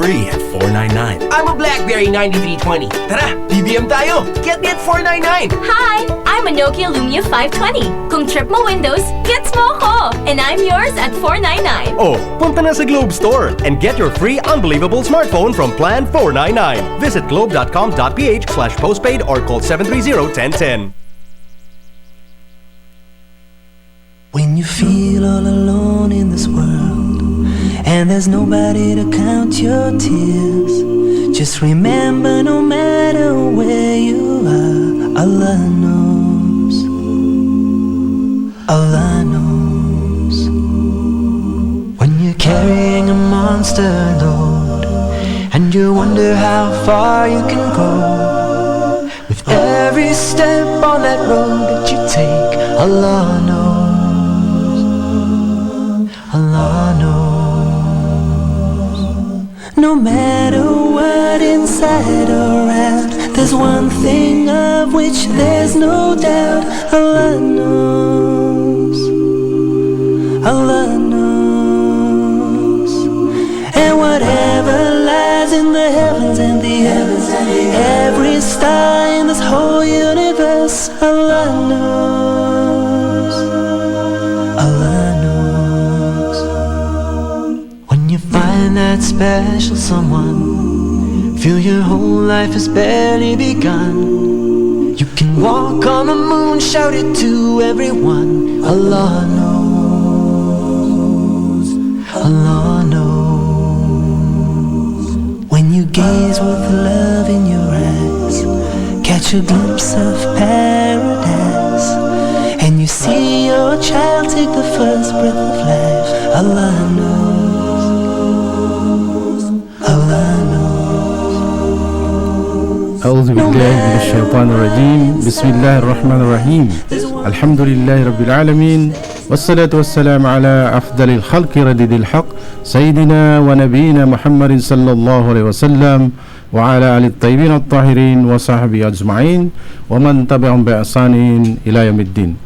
Free at $4.99. I'm a BlackBerry 9320. Tara, BBM tayo. Get me at $4.99. Hi! I'm a Nokia Lumia 520. Kung trip mo Windows, gets mo ko! And I'm yours at $4.99. Oh, punta na sa Globe Store and get your free unbelievable smartphone from Plan 499. Visit globe.com.ph/postpaid or call 730-1010. When you feel all alone in this world and there's nobody to count your tears, just remember no matter where you are, Allah knows. Allah knows. When you're carrying a monster load and you wonder how far you can go, with every step on that road that you take, Allah knows. Allah knows. No matter what, inside or out, there's one thing of which there's no doubt. Allah knows. Allah knows. And whatever lies in the heavens and the earth, every star in this whole universe, Allah knows. Allah knows. When you find that special someone, feel your whole life has barely begun, you can walk on the moon, shout it to everyone. Allah knows. Allah knows. When you gaze with love in your eyes, catch a glimpse of paradise, and you see your child take the first breath of life, Allah knows. Allah knows. أعوذ بالله من الشيطان الرجيم بسم الله الرحمن الرحيم الحمد لله رب العالمين والصلاة والسلام على أفضل الخلق رديد الحق سيدنا ونبينا محمد صلى الله عليه وسلم وعلى آله الطيبين الطاهرين وصحبه أجمعين ومن تبعهم بإحسان إلى يوم الدين.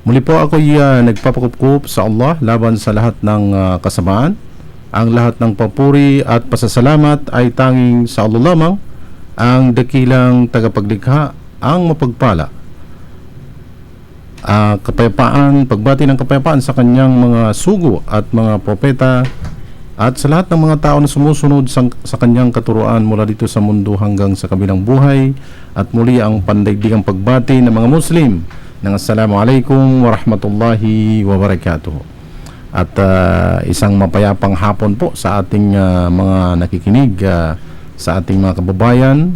Muli po ako'y nagpapakupkup sa Allah laban sa lahat ng kasamaan. Ang lahat ng papuri at pasasalamat ay tanging sa Allah lamang, ang dakilang tagapaglikha, ang mapagpala. Kapayapaan, pagbati ng kapayapaan sa kanyang mga sugo at mga propeta at sa lahat ng mga tao na sumusunod sa kanyang katuruan mula dito sa mundo hanggang sa kabilang buhay. At muli ang pandaigdigang pagbati ng mga Muslim ng Assalamualaikum warahmatullahi wabarakatuh. At isang mapayapang hapon po sa ating mga nakikinig, sa ating mga kababayan,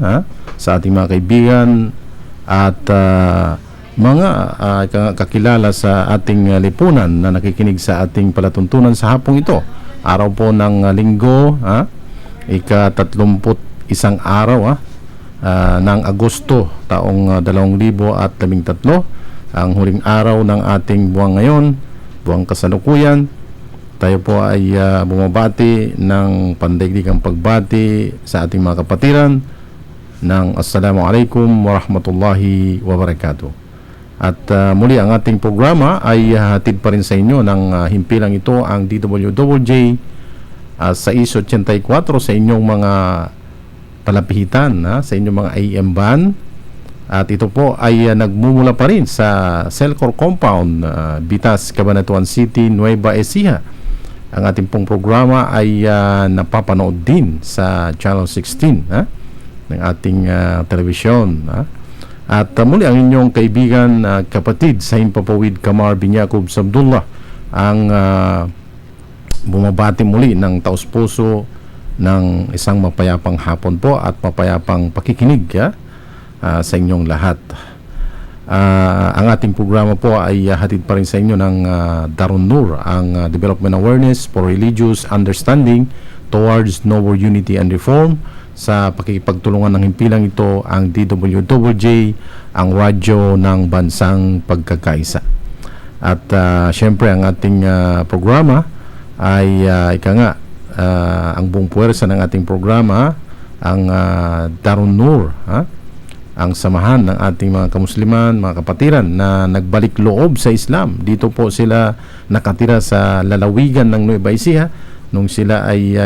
sa ating mga kaibigan at mga kakilala sa ating lipunan na nakikinig sa ating palatuntunan sa hapong ito. Araw po ng linggo, ika-31 araw ng Agosto taong 2013, ang huling araw ng ating buwan ngayon, buwang kasalukuyan. Tayo po ay bumabati ng pandaigdigang pagbati sa ating mga kapatiran ng Assalamualaikum warahmatullahi wabarakatuh. At muli ang ating programa ay hatid pa rin sa inyo ng himpilang ito, ang DWJ sa 684 sa inyong mga palapihitan, sa inyong mga AM band. At ito po ay nagmumula pa rin sa Celcor Compound, Bitas, Cabanatuan City, Nueva Ecija. Ang ating pong programa ay napapanood din sa Channel 16 ng ating telebisyon. At muli ang inyong kaibigan, kapatid sa Himpapawid Kamar Binyakob Sabdullah ang bumabati muli ng taus-puso ng isang mapayapang hapon po at mapayapang pakikinig sa inyong lahat. Ang ating programa po ay hatid pa rin sa inyo ng Darun Nur, ang Development Awareness for Religious Understanding Towards Noble Unity and Reform. Sa pakikipagtulungan ng himpilang ito, ang DWJ, ang radyo ng bansang pagkakaisa. At syempre ang ating programa ay ang buong puwersa ng ating programa, ang Darun Nur, ang samahan ng ating mga kamusliman, mga kapatiran na nagbalik loob sa Islam. Dito po sila nakatira sa lalawigan ng Nueva Ecija nung sila ay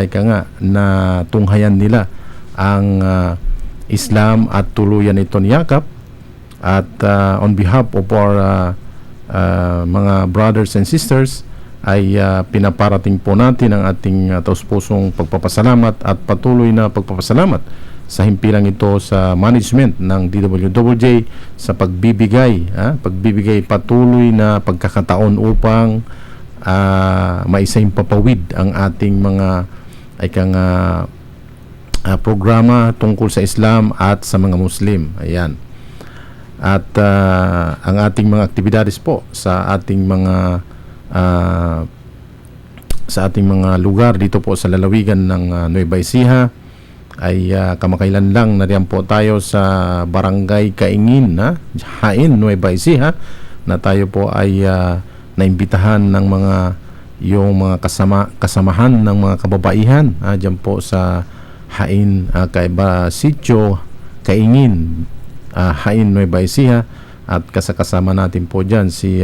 na tunghayan nila ang Islam at tuluyan ito niyakap. At on behalf of our mga brothers and sisters ay pinaparating po natin ang ating taus-pusong pagpapasalamat at patuloy na pagpapasalamat sa himpilang ito sa management ng DWJJ sa pagbibigay patuloy na pagkakataon upang maisahimpapawid ang ating mga programa tungkol sa Islam at sa mga Muslim. Ayan. At ang ating mga aktibidades po sa ating mga lugar dito po sa lalawigan ng Nueva Ecija ay kamakailan lang nariyan po tayo sa Barangay Kaingin, Hain, Nueva Ecija, na tayo po ay naimbitahan ng yung mga kasamahan ng mga kababaihan dyan po sa Hain, Sitio Kaingin, Hain, Nueva Ecija, at kasama natin po dyan si